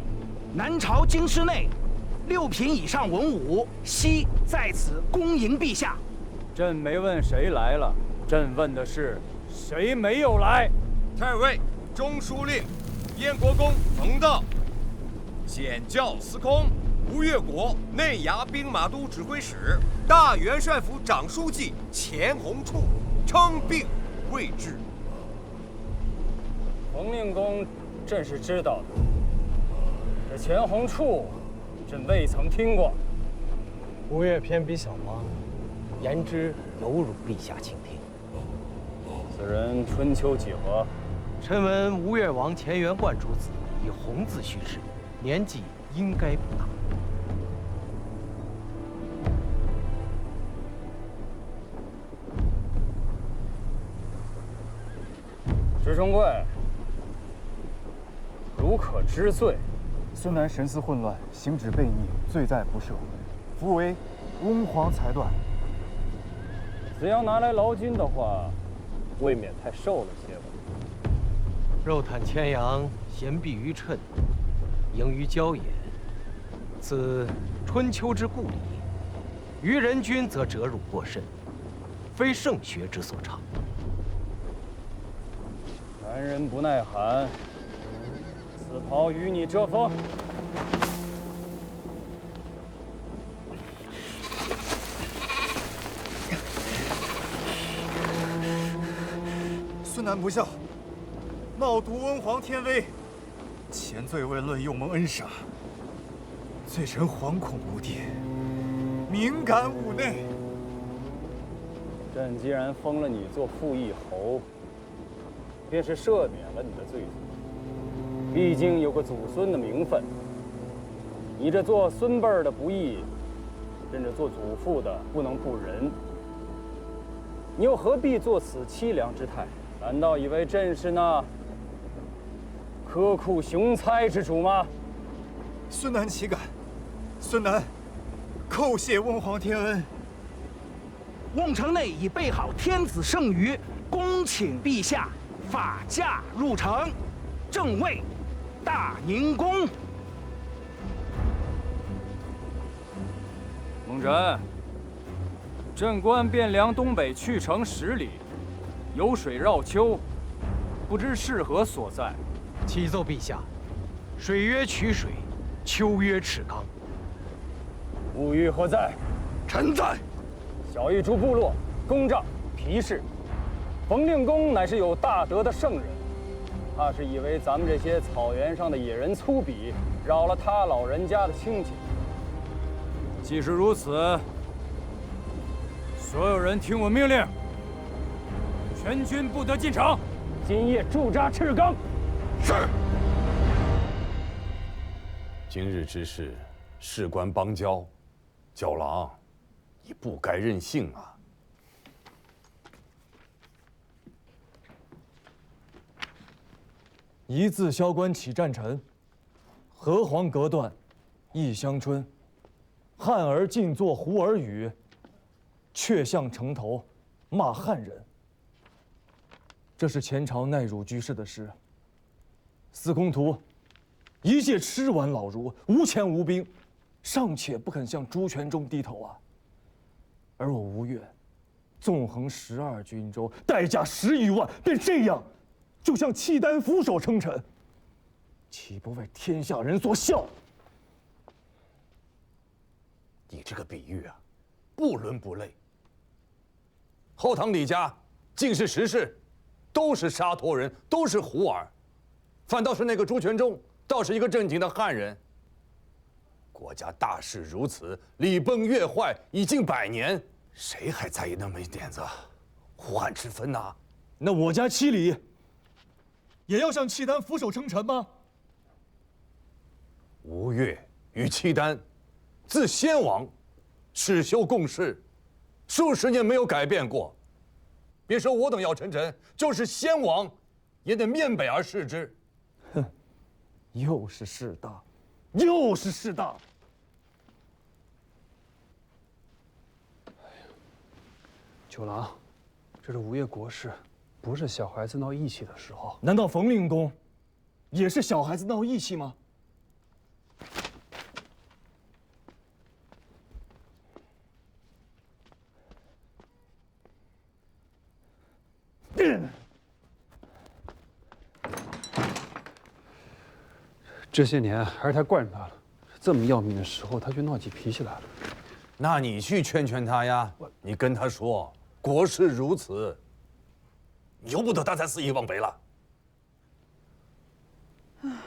南朝京师内6品以上文武悉在此恭迎陛下。朕没问谁来了，朕问的是谁没有来。太尉中书令燕国公冯道，显教司空吴越国内衙兵马都指挥使大元帅府长书记钱弘处称病未至。冯令公，朕是知道的。这钱弘处，朕未曾听过。吴越偏比小王，言之有辱陛下倾听。此人春秋几何？臣闻吴越王钱元贯主子，以弘字叙事，年纪应该不大。石重贵，如可知罪。孙南神思混乱，行止悖逆，罪在不赦，夫为温皇裁断。只要拿来劳军的话，未免太瘦了些吧。肉袒千阳，贤避于谶，盈于骄言，此春秋之故矣。于人君则折辱过甚，非圣学之所长。男人不耐寒，此袍与你遮风。孙南不孝，冒渎温皇天威，前罪未论，又蒙恩赏，罪臣惶恐无定，敏感五内。朕既然封了你做副议侯，便是赦免了你的罪责。毕竟有个祖孙的名分，你这做孙辈儿的不义，朕这做祖父的不能不仁。你又何必做此凄凉之态？难道以为朕是那苛酷雄猜之主吗？孙南岂敢？孙南叩谢温皇天恩。瓮城内已备好天子圣谕，恭请陛下法驾入城，正位大宁宫。孟真，朕观汴梁东北去城10里，有水绕丘，不知是何所在？启奏陛下，水曰曲水，丘曰赤冈。物欲何在？臣在。小邑诸部落公帐皮氏，冯令公乃是有大德的圣人，怕是以为咱们这些草原上的野人粗鄙，扰了他老人家的清静。既是如此，所有人听我命令，全军不得进城，今夜驻扎赤冈。是。今日之事，事关邦交，教郎，你不该任性啊！一字萧关起战尘，河黄隔断忆乡春。汉儿尽作胡儿语，却向城头骂汉人。这是前朝奈汝居士的诗。司空图一介吃完老儒，无钱无兵，尚且不肯向朱全忠低头啊。而我吴越，纵横12军州，带甲10余万，便这样，就向契丹俯首称臣，岂不为天下人所笑？你这个比喻啊，不伦不类。后唐李家尽是实事，都是沙陀人，都是胡儿，反倒是那个朱全忠，倒是一个正经的汉人。国家大势如此，礼崩乐坏已近100年，谁还在意那么一点子胡汉之分呐？那我家七里也要向契丹俯首称臣吗？吴越与契丹自先王始修共事，数十年没有改变过。别说我等要称臣，就是先王也得面北而视之。哼，又是势大，又是势大。九郎，这是吴越国事，不是小孩子闹义气的时候。难道冯令公也是小孩子闹义气吗？这些年还是太惯着他了，这么要命的时候他却闹起脾气来了。那你去劝劝他呀，你跟他说国事如此，由不得他再肆意妄为了。唉，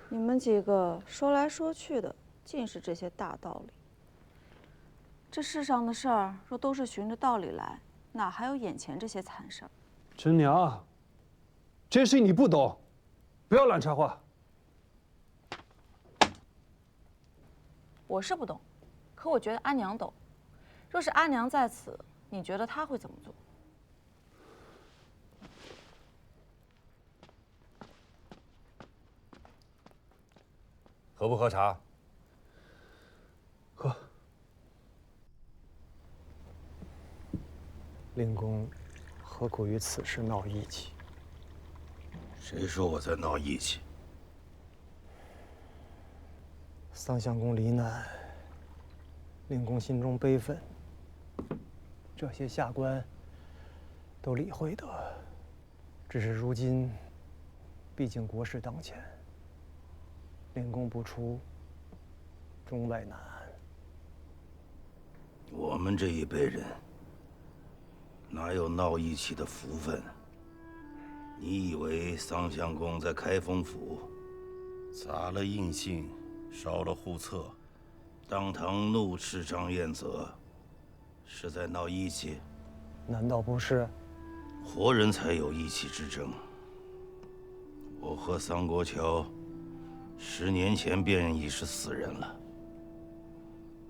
你们几个说来说去的尽是这些大道理。这世上的事儿若都是循着道理来，哪还有眼前这些惨事儿？真娘，这事你不懂，不要乱插话。我是不懂，可我觉得阿娘懂。若是阿娘在此，你觉得她会怎么做？喝不喝茶？喝。令公何苦于此事闹义气？谁说我在闹义气？桑相公罹难，令公心中悲愤。这些下官都理会得，只是如今，毕竟国事当前，令公不出，中外难安。我们这一辈人哪有闹义气的福分？你以为桑相公在开封府砸了印信，烧了户册，当堂怒斥张彦泽，是在闹义气？难道不是？活人才有义气之争。我和桑国乔10年前便已是死人了，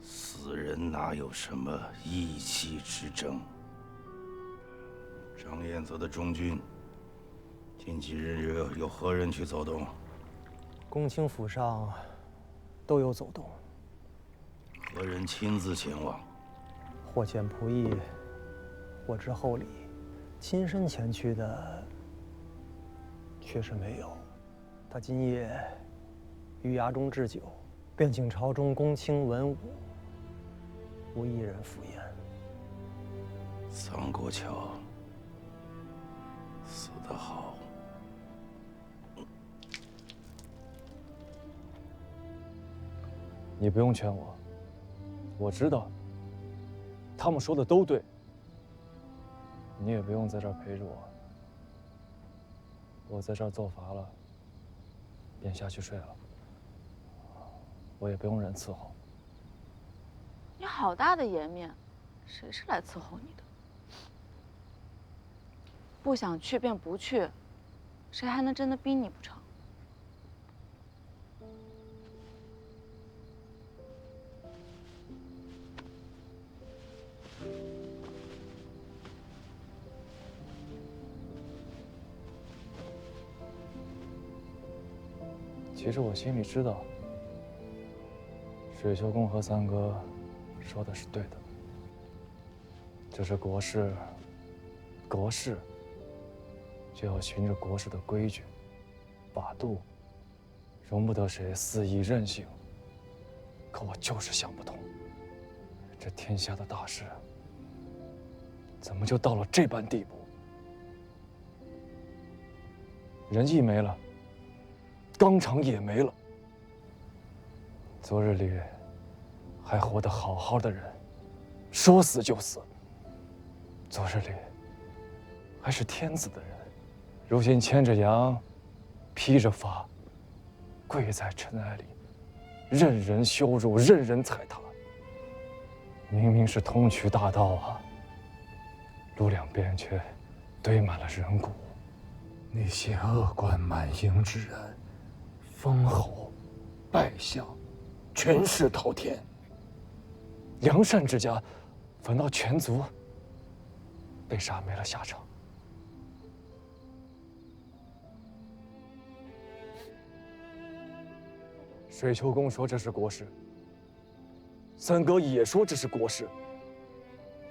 死人哪有什么义气之争？张彦泽的中军近几日有何人去走动？公卿府上都有走动。何人亲自前往？或遣仆役，或至厚礼，亲身前去的确实没有。他今夜于衙中置酒，便请朝中公卿文武，无一人赴宴。桑国乔死得好。你不用劝我，我知道，他们说的都对。你也不用在这儿陪着我，我在这儿做乏了，便下去睡了。我也不用人伺候。你好大的颜面，谁是来伺候你的？不想去便不去，谁还能真的逼你不成？其实我心里知道，水秀公和三哥说的是对的。这是国事，国事就要循着国事的规矩、法度，容不得谁肆意任性。可我就是想不通，这天下的大事，怎么就到了这般地步？仁义没了，纲常也没了。昨日里还活得好好的人，说死就死。昨日里还是天子的人，如今牵着羊，披着发，跪在尘埃里，任人羞辱，任人踩踏。明明是通衢大道啊，路两边却堆满了人骨。那些恶贯满盈之人，封侯、拜相，权势滔天。良善之家，反倒全族被杀没了下场。水秋公说这是国事，三哥也说这是国事。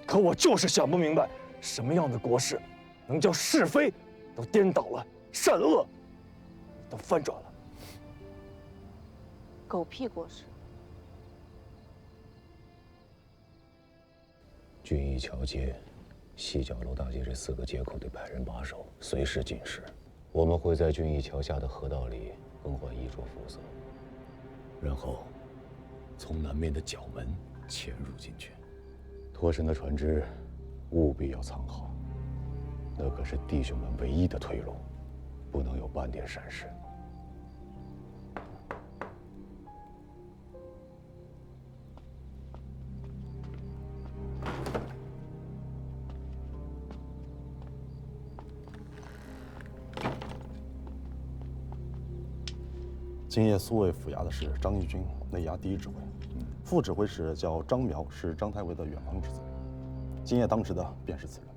可我就是想不明白，什么样的国事，能叫是非都颠倒了，善恶都翻转了？狗屁国事！军驿桥街、西角楼大街这4个街口得派人把守，随时警示。我们会在军驿桥下的河道里更换衣着服色，然后从南面的角门潜入进去。脱身的船只务必要藏好，那可是弟兄们唯一的退路，不能有半点闪失。今夜苏卫府衙的是张义军，内衙第1指挥；副指挥使叫张苗，是张太尉的远房之子。今夜当值的便是此人。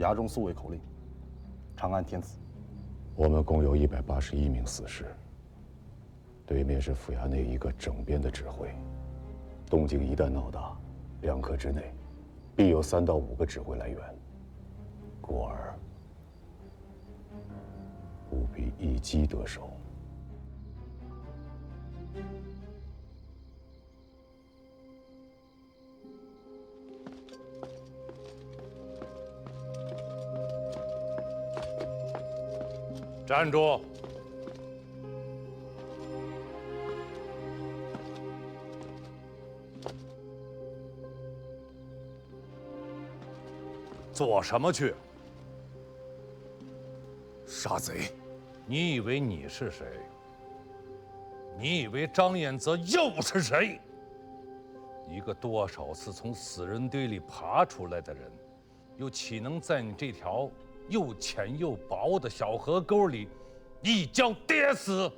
衙中苏卫口令：长安天子。我们共有181名死士，对面是府衙内一个整编的指挥。动静一旦闹大，2刻之内，必有3到5个指挥来援。故而务必一击得手。站住！做什么去？杀贼！你以为你是谁？你以为张彦泽又是谁？一个多少次从死人堆里爬出来的人，又岂能在你这条又浅又薄的小河沟里一脚跌死？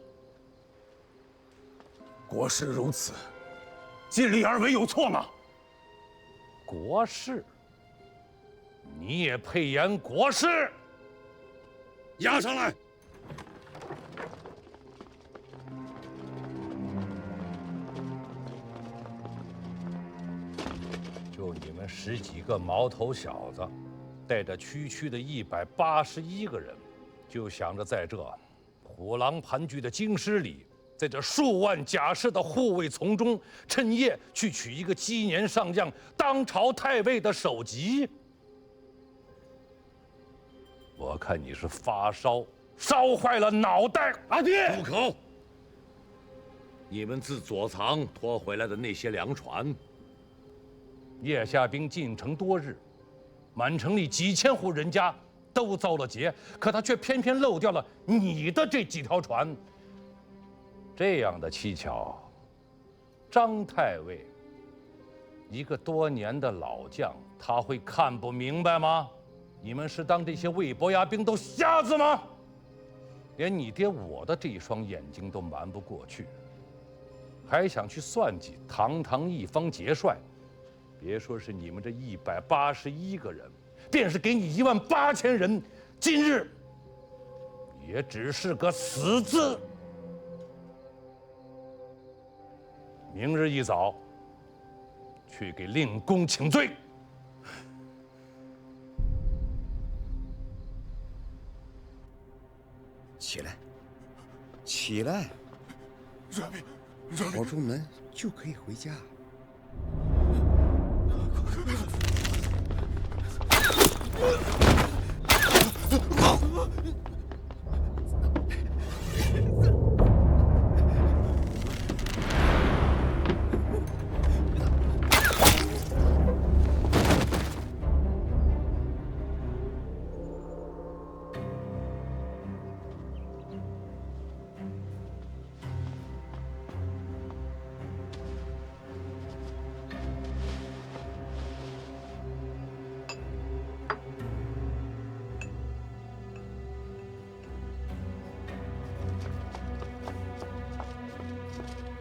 国事如此，尽力而为有错吗？国事，你也配言国事？押上来！就你们10几个毛头小子，带着区区的181个人，就想着在这虎狼盘踞的京师里，在这数万甲士的护卫从中，趁夜去取一个鸡年上将当朝太尉的首级。我看你是发烧，烧坏了脑袋。阿爹，住口！你们自左藏拖回来的那些粮船，叶夏兵进城多日，满城里几千户人家都遭了劫，可他却偏偏漏掉了你的这几条船。这样的蹊跷，张太尉，一个多年的老将，他会看不明白吗？你们是当这些魏伯牙兵都瞎子吗？连你爹我的这一双眼睛都瞒不过去，还想去算计堂堂一方节帅？别说是你们这181个人，便是给你18000人，今日也只是个死字。明日一早，去给令公请罪。起来，起来！跑出门就可以回家。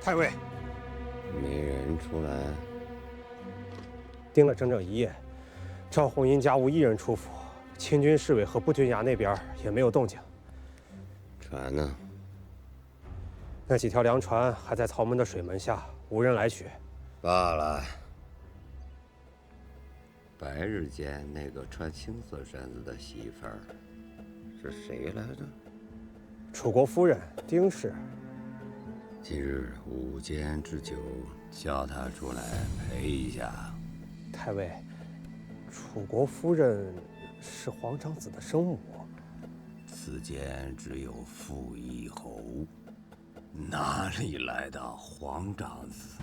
太尉，没人出来。盯了整整1夜，赵红英家无一人出府，清军侍卫和步军衙那边也没有动静。船呢？那几条粮船还在曹门的水门下，无人来取。罢了。白日间那个穿青色衫子的媳妇儿是谁来着？楚国夫人丁氏。今日午间之久，叫她出来陪一下。太尉，楚国夫人是皇长子的生母。此间只有傅义侯，哪里来的皇长子？